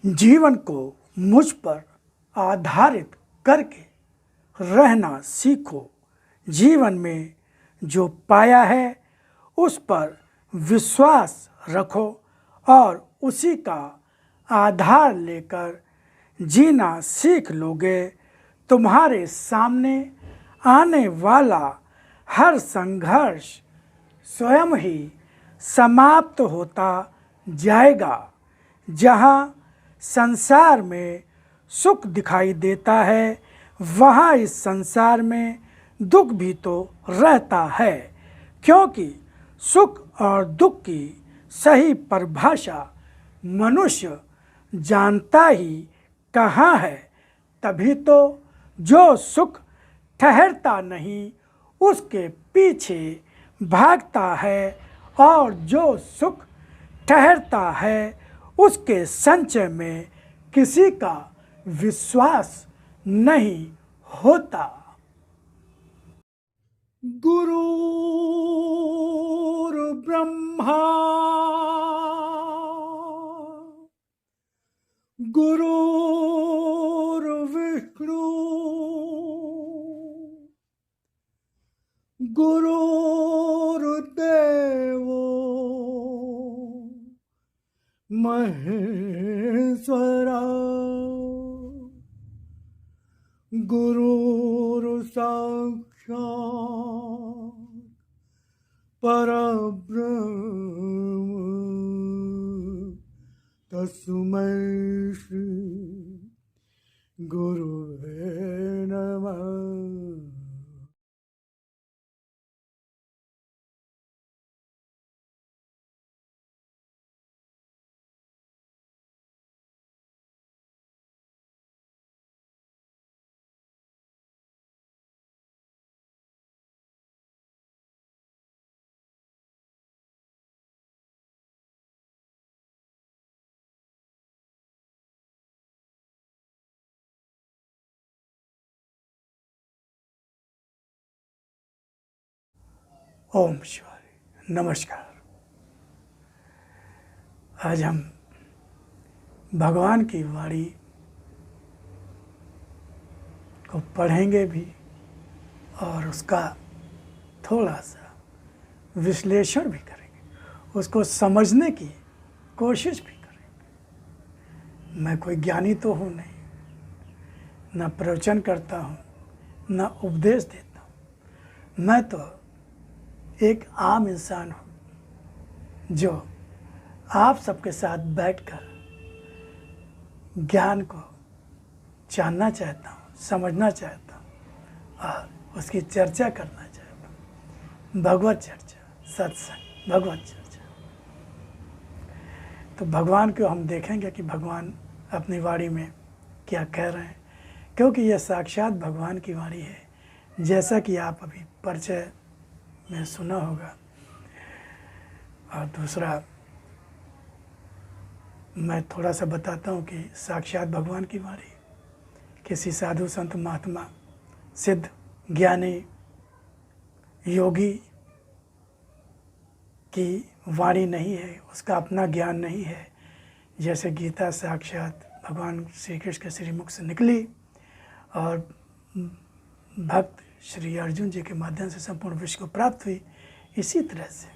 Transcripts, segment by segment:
जीवन को मुझ पर आधारित करके रहना सीखो। जीवन में जो पाया है उस पर विश्वास रखो और उसी का आधार लेकर जीना सीख लोगे। तुम्हारे सामने आने वाला हर संघर्ष स्वयं ही समाप्त होता जाएगा। जहाँ संसार में सुख दिखाई देता है, वहाँ इस संसार में दुख भी तो रहता है, क्योंकि सुख और दुख की सही परिभाषा मनुष्य जानता ही कहाँ है। तभी तो जो सुख ठहरता नहीं उसके पीछे भागता है, और जो सुख ठहरता है उसके संचय में किसी का विश्वास नहीं होता। गुरुर्ब्रह्मा गुरुर्विष्णु गुरुर्देवो महेश्वरा गुरुर्साक्षात् परब्रह्म तस्मै श्री गुरुवे नमः। ओम शिवाय। नमस्कार। आज हम भगवान की वाणी को पढ़ेंगे भी और उसका थोड़ा सा विश्लेषण भी करेंगे, उसको समझने की कोशिश भी करेंगे। मैं कोई ज्ञानी तो हूँ नहीं, ना प्रवचन करता हूँ, ना उपदेश देता हूँ। मैं तो एक आम इंसान हूँ जो आप सबके साथ बैठकर ज्ञान को जानना चाहता हूँ, समझना चाहता हूँ और उसकी चर्चा करना चाहता हूँ। भगवत चर्चा, सत्संग, भगवत चर्चा। तो भगवान को हम देखेंगे कि भगवान अपनी वाणी में क्या कह रहे हैं, क्योंकि यह साक्षात भगवान की वाणी है, जैसा कि आप अभी परिचय में सुना होगा। और दूसरा मैं थोड़ा सा बताता हूँ कि साक्षात भगवान की वाणी किसी साधु संत महात्मा सिद्ध ज्ञानी योगी की वाणी नहीं है, उसका अपना ज्ञान नहीं है। जैसे गीता साक्षात भगवान श्री कृष्ण के श्रीमुख से निकली और भक्त श्री अर्जुन जी के माध्यम से संपूर्ण विश्व को प्राप्त हुई, इसी तरह से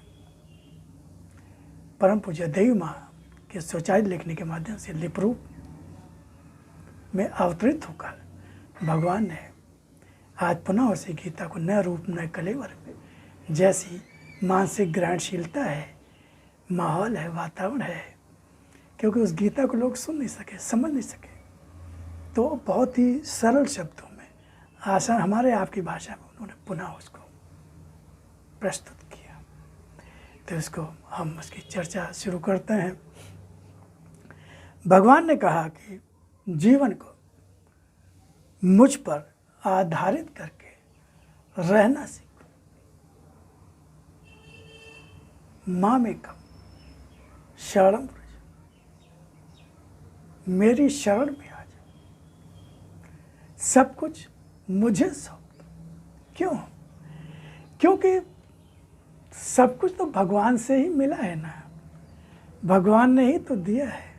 परम पूज्य देवी माँ के स्वचारित लिखने के माध्यम से लिप रूप में अवतरित होकर भगवान ने आज पुनः उसी गीता को नए रूप नए कलेवर में, जैसी मानसिक ग्रहणशीलता है, माहौल है, वातावरण है, क्योंकि उस गीता को लोग सुन नहीं सके, समझ नहीं सके, तो बहुत ही सरल शब्दों में, आसान हमारे आपकी भाषा में उन्होंने पुनः उसको प्रस्तुत किया। तो इसको हम उसकी चर्चा शुरू करते हैं। भगवान ने कहा कि जीवन को मुझ पर आधारित करके रहना सीखो। मामेकम शरणम व्रज, मेरी शरण में आ जाओ, सब कुछ मुझे सौंप दो। क्यों? क्योंकि सब कुछ तो भगवान से ही मिला है ना, भगवान ने ही तो दिया है।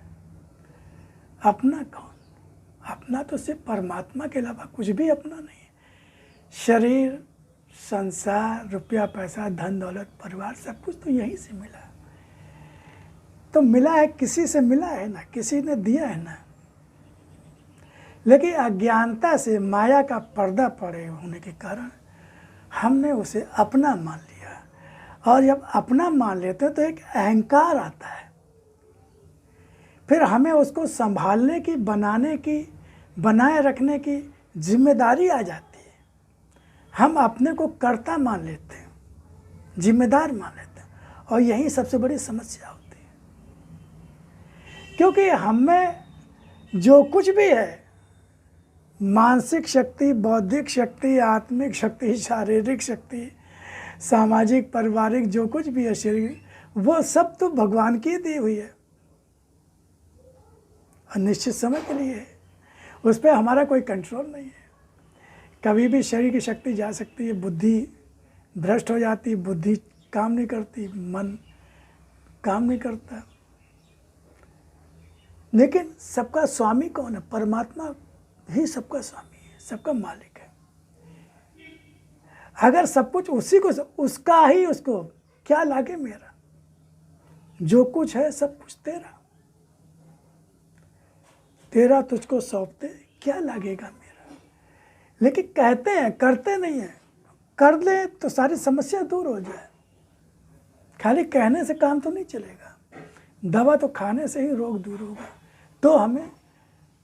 अपना कौन? अपना तो सिर्फ परमात्मा के अलावा कुछ भी अपना नहीं है। शरीर, संसार, रुपया पैसा, धन दौलत, परिवार, सब कुछ तो यहीं से मिला। तो मिला है, किसी से मिला है ना, किसी ने दिया है ना। लेकिन अज्ञानता से माया का पर्दा पड़े होने के कारण हमने उसे अपना मान लिया। और जब अपना मान लेते हैं तो एक अहंकार आता है, फिर हमें उसको संभालने की, बनाने की, बनाए रखने की जिम्मेदारी आ जाती है। हम अपने को कर्ता मान लेते हैं, जिम्मेदार मान लेते हैं, और यही सबसे बड़ी समस्या होती है। क्योंकि हमें जो कुछ भी है, मानसिक शक्ति, बौद्धिक शक्ति, आत्मिक शक्ति, शारीरिक शक्ति, सामाजिक, पारिवारिक, जो कुछ भी है शरीर, वो सब तो भगवान की दी हुई है और निश्चित समय के लिए है। उस पर हमारा कोई कंट्रोल नहीं है। कभी भी शरीर की शक्ति जा सकती है, बुद्धि भ्रष्ट हो जाती है, बुद्धि काम नहीं करती, मन काम नहीं करता। लेकिन सबका स्वामी कौन है? परमात्मा ही सबका स्वामी है, सबका मालिक है। अगर सब कुछ उसी को, उसका ही उसको, क्या लागे मेरा? जो कुछ है सब कुछ तेरा, तेरा तुझको सौंपते, क्या लगेगा मेरा? लेकिन कहते हैं, करते नहीं हैं। कर ले तो सारी समस्या दूर हो जाए। खाली कहने से काम तो नहीं चलेगा, दवा तो खाने से ही रोग दूर होगा। तो हमें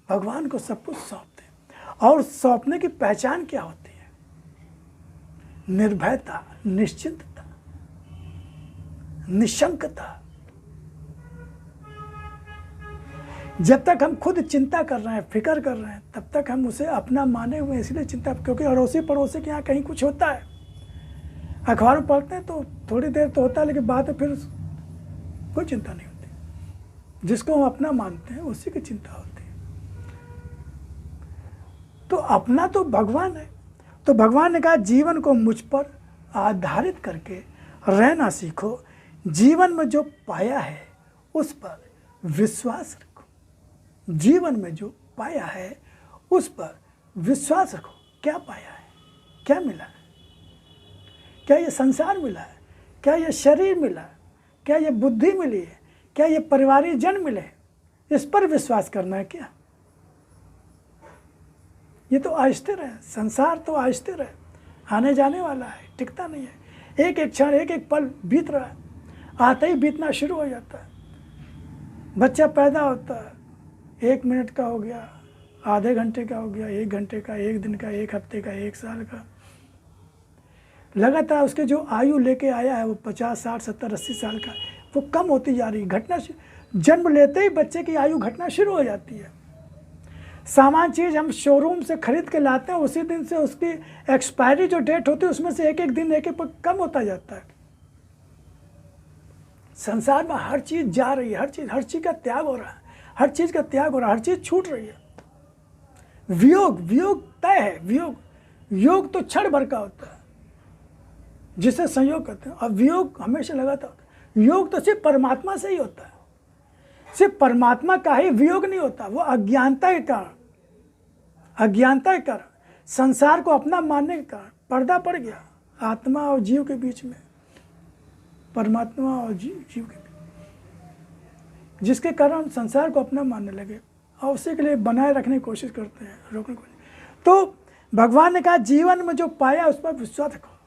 भगवान को सब कुछ सौंप दें। और सौंपने की पहचान क्या होती है? निर्भयता, निश्चिंतता, निशंकता। जब तक हम खुद चिंता कर रहे हैं, फिक्र कर रहे हैं, तब तक हम उसे अपना माने हुए, इसलिए चिंता, क्योंकि अड़ोसी पड़ोसी के यहाँ कहीं कुछ होता है, अखबार में पढ़ते हैं तो थोड़ी देर तो होता है, लेकिन बाद में फिर कोई चिंता नहीं होती। जिसको हम अपना मानते हैं उसी की चिंता होती है। तो अपना तो भगवान है। तो भगवान ने कहा जीवन को मुझ पर आधारित करके रहना सीखो। जीवन में जो पाया है उस पर विश्वास रखो। जीवन में जो पाया है उस पर विश्वास रखो। क्या पाया है? क्या मिला है? क्या ये संसार मिला है? क्या ये शरीर मिला है? क्या ये बुद्धि मिली है? क्या ये परिवारिक जन मिले? इस पर विश्वास करना है क्या? ये तो अस्थिर है, संसार तो अस्थिर है, आने जाने वाला है, टिकता नहीं है। एक एक क्षण, एक एक पल बीत रहा है, आते ही बीतना शुरू हो जाता है। बच्चा पैदा होता है, 1 मिनट का हो गया, आधे घंटे का हो गया, 1 घंटे का, 1 दिन का, 1 हफ्ते का, 1 साल का। लगातार उसके जो आयु लेके आया है वो 50, 60, 70, 80 साल का, वो कम होती जा रही है। जन्म लेते ही बच्चे की आयु घटना शुरू हो जाती है। सामान चीज़ हम शोरूम से खरीद के लाते हैं, उसी दिन से उसकी एक्सपायरी जो डेट होती है उसमें से एक एक दिन, एक एक कम होता जाता है। संसार में हर चीज़ जा रही है, हर चीज़ का त्याग हो रहा है, हर चीज़ का त्याग हो रहा है, हर चीज़ छूट रही है। वियोग तय है। योग तो क्षण भर का होता है जिसे संयोग कहते हैं, और वियोग हमेशा लगातार होता है। योग तो सिर्फ परमात्मा से ही होता है, सिर्फ परमात्मा का ही वियोग नहीं होता। वो अज्ञानता के कारण, संसार को अपना मानने के कारण पर्दा पड़ गया आत्मा और जीव के बीच में, परमात्मा और जीव के बीच, जिसके कारण संसार को अपना मानने लगे और उसी के लिए बनाए रखने की कोशिश करते हैं, रोकने की कोशिश। तो भगवान ने कहा जीवन में जो पाया उस पर विश्वास रखो।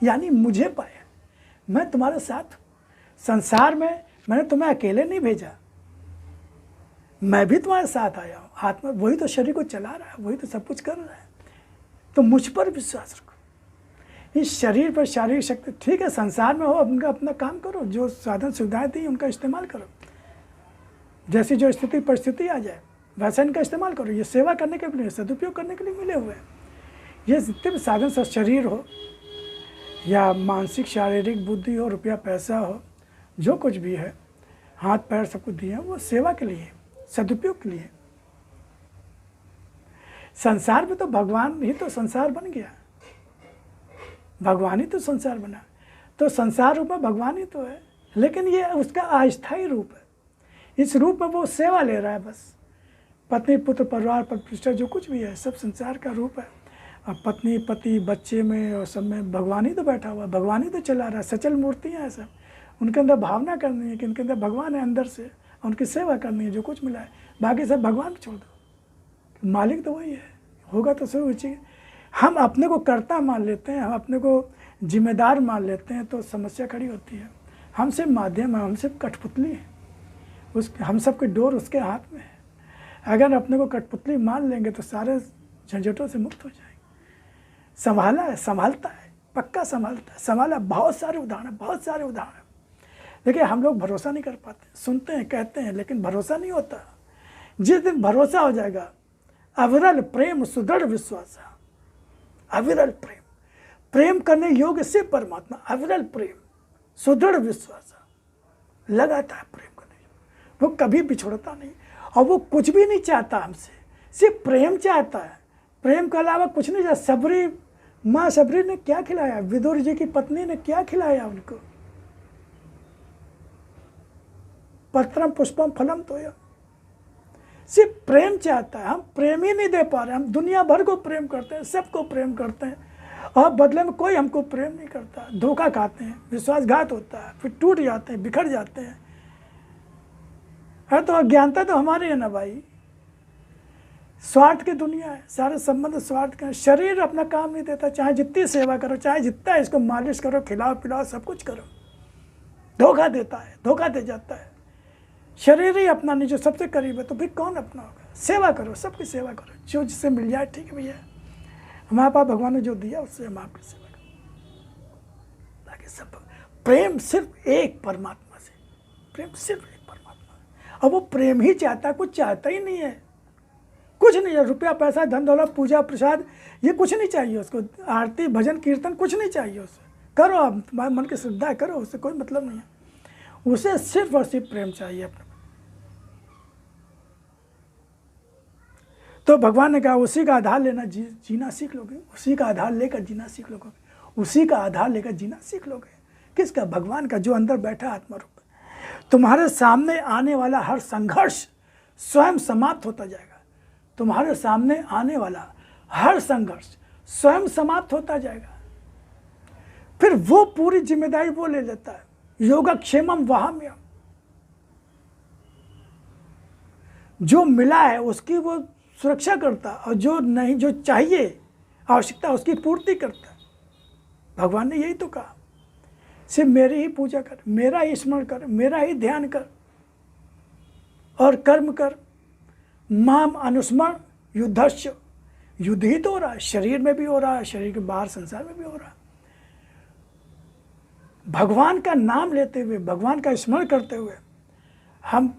यानी मुझे पाया, मैं तुम्हारे साथ हूँ। संसार में मैंने तुम्हें अकेले नहीं भेजा, मैं भी तुम्हारे साथ आया हूँ। आत्मा वही तो शरीर को चला रहा है, वही तो सब कुछ कर रहा है। तो मुझ पर विश्वास रखो। इस शरीर पर शारीरिक शक्ति ठीक है, संसार में हो, उनका अपना काम करो, जो साधन सुविधाएं दी उनका इस्तेमाल करो, जैसी जो स्थिति परिस्थिति आ जाए वैसा इनका इस्तेमाल करो। ये सेवा करने के लिए, सदुपयोग करने के लिए मिले हुए हैं। ये जितने भी साधन, शरीर हो या मानसिक शारीरिक बुद्धि हो, रुपया पैसा हो, जो कुछ भी है, हाथ पैर सब कुछ दिए हैं, वो सेवा के लिए, सदुपयोग के लिए। संसार में तो भगवान ही तो संसार बन गया, भगवान ही तो संसार बना। तो संसार रूप में भगवान ही तो है, लेकिन ये उसका अस्थायी रूप है। इस रूप में वो सेवा ले रहा है बस। पत्नी पुत्र परिवार प्रतिष्ठा जो कुछ भी है सब संसार का रूप है। अब पत्नी पति बच्चे में और सब में भगवान ही तो बैठा हुआ है, भगवान ही तो चला रहा है। सचल मूर्तियाँ हैं सब, उनके अंदर भावना करनी है कि उनके अंदर भगवान है अंदर से, उनकी सेवा करनी है। जो कुछ मिला है बाकी सब भगवान को छोड़ दो, मालिक तो वही है, होगा तो सब उसी। हम अपने को कर्ता मान लेते हैं, हम अपने को जिम्मेदार मान लेते हैं तो समस्या खड़ी होती है। हम सिर्फ माध्यम है, हम सिर्फ कठपुतली है, उस हम सब की डोर उसके हाथ में है। अगर अपने को कठपुतली मान लेंगे तो सारे झंझटों से मुक्त हो जाएंगे। संभाला है, संभालता है, पक्का संभालता है, संभाला। बहुत सारे उदाहरण, बहुत सारे उदाहरण। देखिए हम लोग भरोसा नहीं कर पाते, सुनते हैं कहते हैं लेकिन भरोसा नहीं होता। जिस दिन भरोसा हो जाएगा, अविरल प्रेम सुदृढ़ विश्वास, अविरल प्रेम, प्रेम करने योग्य से परमात्मा, अविरल प्रेम सुदृढ़ विश्वास, लगाता है प्रेम करने, वो कभी बिछोड़ता नहीं और वो कुछ भी नहीं चाहता हमसे, सिर्फ प्रेम चाहता है। प्रेम के अलावा कुछ नहीं चाहता। सबरी माँ सबरी ने क्या खिलाया, विदुर जी की पत्नी ने क्या खिलाया उनको, पत्रम पुष्पम फलम तोयम, सिर्फ प्रेम चाहता है। हम प्रेम ही नहीं दे पा रहे, हम दुनिया भर को प्रेम करते हैं, सबको प्रेम करते हैं और बदले में कोई हमको प्रेम नहीं करता। धोखा खाते हैं, विश्वासघात होता है, फिर टूट जाते हैं, बिखर जाते हैं। है तो अज्ञानता तो हमारी है ना भाई। स्वार्थ की दुनिया है, सारे संबंध स्वार्थ के। शरीर अपना काम नहीं देता, चाहे जितनी सेवा करो, चाहे जितना इसको मालिश करो, खिलाओ पिलाओ, सब कुछ करो, धोखा देता है, धोखा दे जाता है। शरीर ही अपना नहीं, जो सबसे करीब है, तो फिर कौन अपना होगा। सेवा करो, सबकी सेवा करो, जो जिससे मिल जाए ठीक है भैया। हमारे पास भगवान ने जो दिया उससे हम आपकी सेवा करो। बाकी सब प्रेम सिर्फ एक परमात्मा से, प्रेम सिर्फ एक परमात्मा है। और वो प्रेम ही चाहता है, कुछ चाहता ही नहीं है, कुछ नहीं है। रुपया पैसा धन दौलत पूजा प्रसाद ये कुछ नहीं चाहिए उसको, आरती भजन कीर्तन कुछ नहीं चाहिए उसे। करो आप, तुम्हारे मन की श्रद्धा करो, उससे कोई मतलब नहीं है। उसे सिर्फ और सिर्फ प्रेम चाहिए अपने। तो भगवान ने कहा उसी का आधार लेना जीना सीख लोगे, उसी का आधार लेकर जीना सीख लोगे, उसी का आधार लेकर जीना सीख लोगे। किसका? भगवान का, जो अंदर बैठा आत्मा रूप। तुम्हारे सामने आने वाला हर संघर्ष स्वयं समाप्त होता जाएगा। तुम्हारे सामने आने वाला हर संघर्ष स्वयं समाप्त होता जाएगा। फिर वो पूरी जिम्मेदारी वो ले लेता है। योगक्षेमम वहाम्यम, जो मिला है उसकी वो सुरक्षा करता, और जो नहीं, जो चाहिए आवश्यकता उसकी पूर्ति करता। भगवान ने यही तो कहा, सिर्फ मेरी ही पूजा कर, मेरा ही स्मरण कर, मेरा ही ध्यान कर और कर्म कर। माम अनुस्मरण युद्धस्य, युद्ध ही तो हो रहा है, शरीर में भी हो रहा है, शरीर के बाहर संसार में भी हो रहा है। भगवान का नाम लेते हुए, भगवान का स्मरण करते हुए हम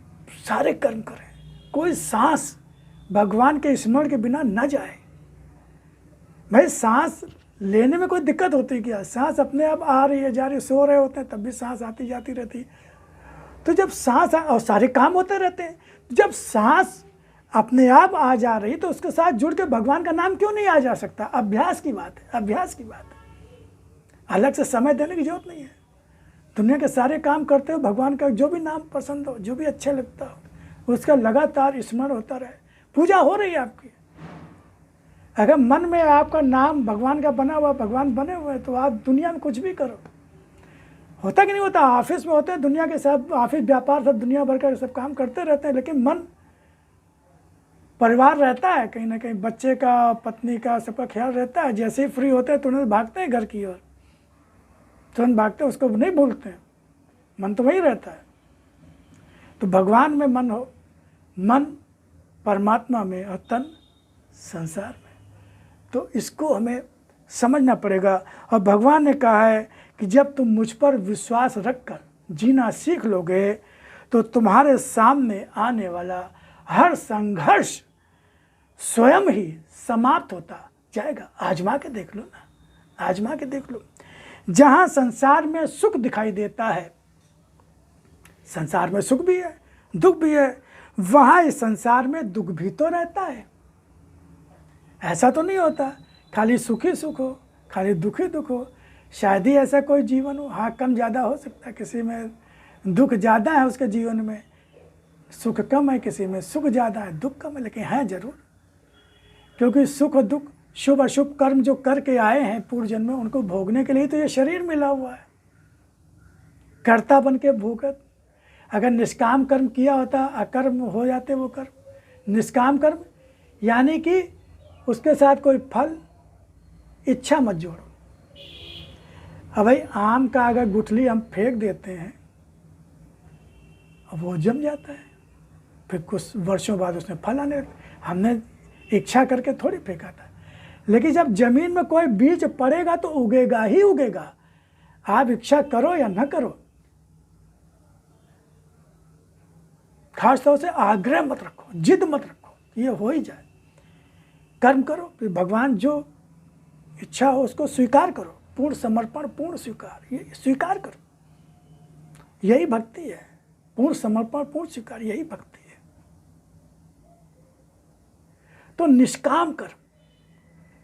सारे कर्म करें। कोई सांस भगवान के स्मरण के बिना न जाए। भाई सांस लेने में कोई दिक्कत होती है क्या? सांस अपने आप आ रही है, जा रही है, सो रहे होते हैं तब भी सांस आती जाती रहती है। तो जब सांस और सारे काम होते रहते हैं, जब सांस अपने आप आ जा रही तो उसके साथ जुड़ के भगवान का नाम क्यों नहीं आ जा सकता? अभ्यास की बात है, अभ्यास की बात है। अलग से समय देने की जरूरत नहीं है। दुनिया के सारे काम करते हो, भगवान का जो भी नाम पसंद हो, जो भी अच्छा लगता हो, उसका लगातार स्मरण होता रहे। पूजा हो रही है आपकी। अगर मन में आपका नाम भगवान का बना हुआ, भगवान बने हुए, तो आप दुनिया में कुछ भी करो। होता कि नहीं होता? ऑफिस में होते हैं, दुनिया के सब ऑफिस व्यापार सब दुनिया भर का सब काम करते रहते हैं, लेकिन मन परिवार रहता है, कहीं ना कहीं बच्चे का, पत्नी का, सबका ख्याल रहता है। जैसे ही फ्री होते हैं तुरंत भागते हैं घर की ओर, तुरंत भागते हैं, उसको नहीं भूलते हैं, मन तो वही रहता है। तो भगवान में मन हो, मन परमात्मा में और तन संसार में, तो इसको हमें समझना पड़ेगा। और भगवान ने कहा है कि जब तुम मुझ पर विश्वास रखकर जीना सीख लोगे तो तुम्हारे सामने आने वाला हर संघर्ष स्वयं ही समाप्त होता जाएगा। आजमा के देख लो ना, आजमा के देख लो। जहाँ संसार में सुख दिखाई देता है, संसार में सुख भी है, दुख भी है, वहाँ इस संसार में दुख भी तो रहता है। ऐसा तो नहीं होता खाली सुख ही सुख हो, खाली दुख ही दुख हो। शायद ही ऐसा कोई जीवन हो। हाँ, कम ज़्यादा हो सकता है, किसी में दुख ज़्यादा है उसके जीवन में, सुख कम है किसी में, सुख ज़्यादा है, दुख कम है, लेकिन है जरूर। क्योंकि सुख और दुख, शुभ अशुभ कर्म जो करके आए हैं पूर्व जन्म में, उनको भोगने के लिए तो ये शरीर मिला हुआ है। कर्ता बन के भोगत, अगर निष्काम कर्म किया होता, अकर्म हो जाते वो कर्म। निष्काम कर्म यानी कि उसके साथ कोई फल इच्छा मत जोड़ो। अब भाई आम का अगर गुठली हम फेंक देते हैं, अब वो जम जाता है, फिर कुछ वर्षों बाद उसमें फल आने लगते। हमने इच्छा करके थोड़ी फेंका था, लेकिन जब जमीन में कोई बीज पड़ेगा तो उगेगा ही उगेगा, आप इच्छा करो या न करो। खास तौर से आग्रह मत रखो, जिद मत रखो, ये हो ही जाए। कर्म करो, फिर भगवान जो इच्छा हो उसको स्वीकार करो, पूर्ण समर्पण, पूर्ण स्वीकार, ये स्वीकार करो। यही भक्ति है, पूर्ण समर्पण, पूर्ण स्वीकार, यही भक्ति है। तो निष्काम कर्म,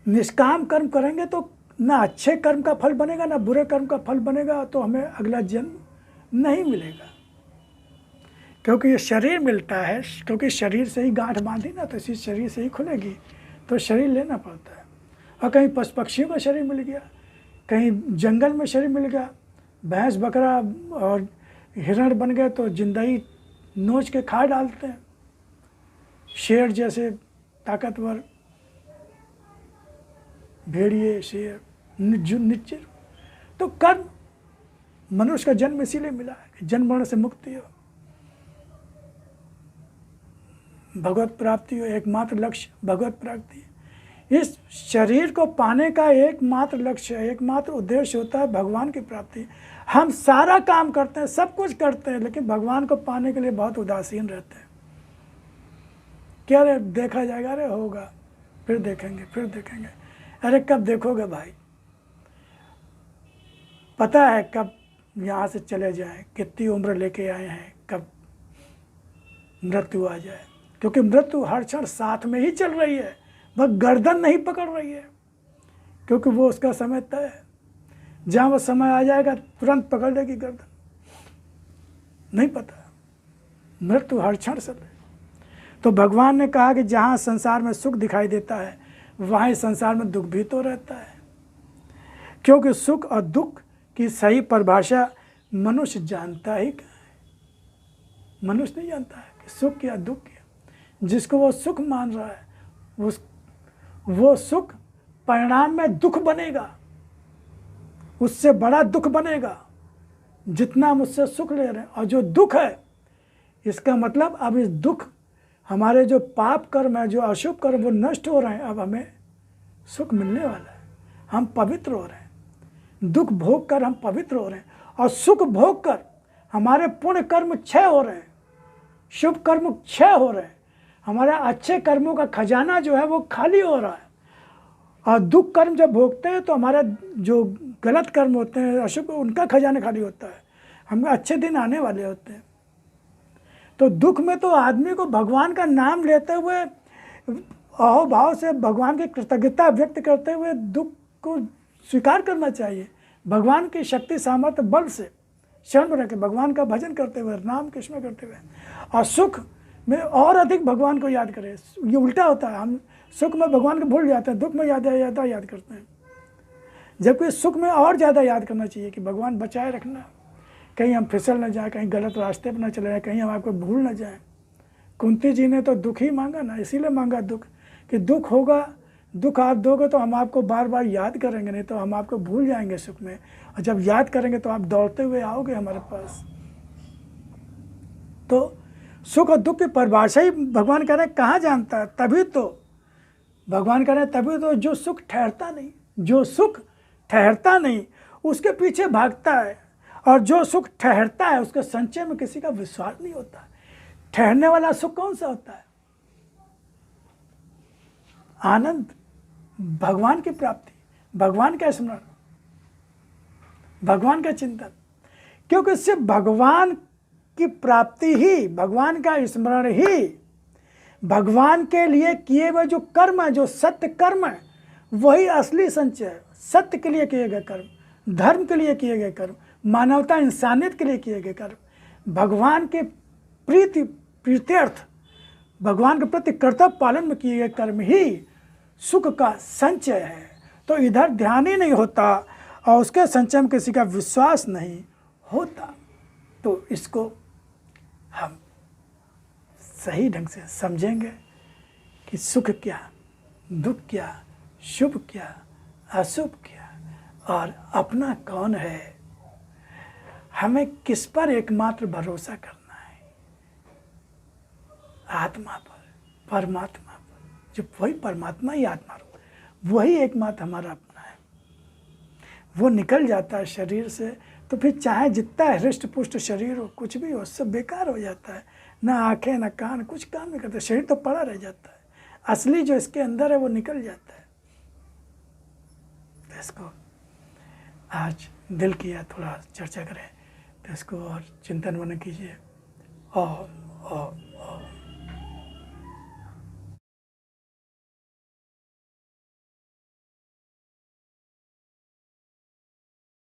निष्काम कर्म करेंगे तो ना अच्छे कर्म का फल बनेगा ना बुरे कर्म का फल बनेगा, तो हमें अगला जन्म नहीं मिलेगा। क्योंकि ये शरीर मिलता है, क्योंकि शरीर से ही गांठ बांधी ना, तो इसी शरीर से ही खुलेगी, तो शरीर लेना पड़ता है। और कहीं पशु पक्षियों का शरीर मिल गया, कहीं जंगल में शरीर मिल गया, भैंस बकरा और हिरण बन गए तो जिंदगी नोच के खा डालते हैं। शेर जैसे ताकतवर, भेड़िए, शेर, निश्चित। तो कर्म, मनुष्य का जन्म इसीलिए मिला है कि जन्म मरण से मुक्ति हो, भगवत प्राप्ति हो। एकमात्र लक्ष्य भगवत प्राप्ति है। इस शरीर को पाने का एकमात्र लक्ष्य, एकमात्र उद्देश्य होता है भगवान की प्राप्ति। हम सारा काम करते हैं, सब कुछ करते हैं, लेकिन भगवान को पाने के लिए बहुत उदासीन रहते हैं। क्या रे देखा जाएगा, अरे होगा, फिर देखेंगे, फिर देखेंगे। अरे कब देखोगे भाई, पता है कब यहाँ से चले जाएं, कितनी उम्र लेके आए हैं, कब मृत्यु आ जाए। क्योंकि मृत्यु हर क्षण साथ में ही चल रही है, वह गर्दन नहीं पकड़ रही है, क्योंकि वो उसका समय तय है। जहाँ वो समय आ जाएगा तुरंत पकड़ लेगी गर्दन, नहीं पता, मृत्यु हर क्षण चल रही। तो भगवान ने कहा कि जहाँ संसार में सुख दिखाई देता है, वहाँ संसार में दुख भी तो रहता है। क्योंकि सुख और दुख की सही परिभाषा मनुष्य जानता ही क्या है। मनुष्य नहीं जानता है कि सुख क्या दुख क्या। जिसको वो सुख मान रहा है, वो सुख परिणाम में दुख बनेगा, उससे बड़ा दुख बनेगा जितना हम उससे सुख ले रहे हैं। और जो दुख है, इसका मतलब अब इस दुख, हमारे जो पाप कर्म है, जो अशुभ कर्म, वो नष्ट हो रहे हैं, अब हमें सुख मिलने वाला है, हम पवित्र हो रहे हैं। दुख भोग कर हम पवित्र हो रहे हैं, और सुख भोग कर हमारे पुण्य कर्म क्षय हो रहे हैं, शुभ कर्म क्षय हो रहे हैं, हमारे अच्छे कर्मों का खजाना जो है वो खाली हो रहा है। और दुख कर्म जब भोगते हैं तो हमारा जो गलत कर्म होते हैं, अशुभ, उनका खजाना खाली होता है, हमें अच्छे दिन आने वाले होते हैं। तो दुख में तो आदमी को भगवान का नाम लेते हुए, अहोभाव से भगवान की कृतज्ञता व्यक्त करते हुए दुख को स्वीकार करना चाहिए। भगवान की शक्ति सामर्थ्य बल से शरण में रख के भगवान का भजन करते हुए, नाम कृष्ण करते हुए, और सुख में और अधिक भगवान को याद करें। ये उल्टा होता है, हम सुख में भगवान को भूल जाते हैं, दुख में ज़्यादा याद करते हैं। जबकि सुख में और ज़्यादा याद करना चाहिए कि भगवान बचाए रखना, कहीं हम फिसल न जाए, कहीं गलत रास्ते पर न चले जाए, कहीं हम आपको भूल न जाएं। कुंती जी ने तो दुख ही मांगा ना, इसीलिए मांगा दुख, कि दुख होगा, दुख आप दोगे तो हम आपको बार बार याद करेंगे, नहीं तो हम आपको भूल जाएंगे सुख में। और जब याद करेंगे तो आप दौड़ते हुए आओगे हमारे पास। तो सुख और दुख की परिभाषा ही भगवान कह रहे हैं कहाँ जानता है। तभी तो भगवान कह रहे हैं, तभी तो जो सुख ठहरता नहीं, जो सुख ठहरता नहीं उसके पीछे भागता है, और जो सुख ठहरता है उसके संचय में किसी का विश्वास नहीं होता। ठहरने वाला सुख कौन सा होता है? आनंद, भगवान की प्राप्ति, भगवान का स्मरण, भगवान का चिंतन। क्योंकि इससे भगवान की प्राप्ति ही, भगवान का स्मरण ही, भगवान के लिए किए हुए जो कर्म है, जो सत्य कर्म है, वही असली संचय है। सत्य के लिए किए गए कर्म, धर्म के लिए किए गए कर्म, मानवता इंसानियत के लिए किए गए कर्म, भगवान के कृत्यर्थ, भगवान के प्रति कर्तव्य पालन में किए गए कर्म ही सुख का संचय है। तो इधर ध्यान ही नहीं होता और उसके संचय में किसी का विश्वास नहीं होता। तो इसको हम सही ढंग से समझेंगे कि सुख क्या, दुख क्या, शुभ क्या, अशुभ क्या, और अपना कौन है, हमें किस पर एकमात्र भरोसा करना है, आत्मा पर, परमात्मा पर। जो वही परमात्मा ही आत्मा रूप, वही एकमात्र हमारा अपना है। वो निकल जाता है शरीर से तो फिर चाहे जितना हृष्ट पुष्ट शरीर हो, कुछ भी हो, सब बेकार हो जाता है। ना आंखें ना कान कुछ काम नहीं करते, शरीर तो पड़ा रह जाता है। असली जो इसके अंदर है वो निकल जाता है। तो इसको आज दिल किया थोड़ा चर्चा करें, तो इसको और चिंतन मन कीजिए। और